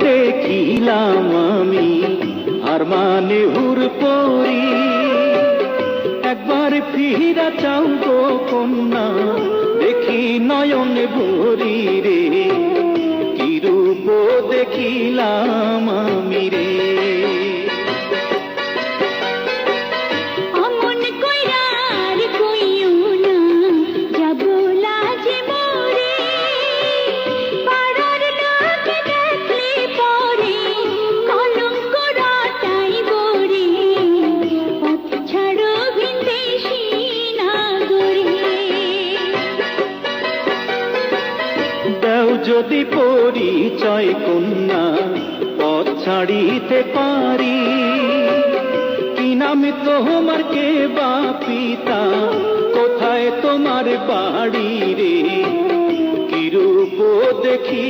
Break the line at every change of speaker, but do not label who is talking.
দেখিলাম আমি আর মানে হুর পরি, একবার ফিরা চাও গো কন্যা, দেখি নয়নে ভরি রে, কি রূপ দেখিলাম আমি রে। দেও যদি পরিচয় কন্যা, পথ ছাড়িতে পারি, কি নামে তোমার, কে বা পিতা, কোথায় তোমার বাড়ি রে, কি রূপ দেখি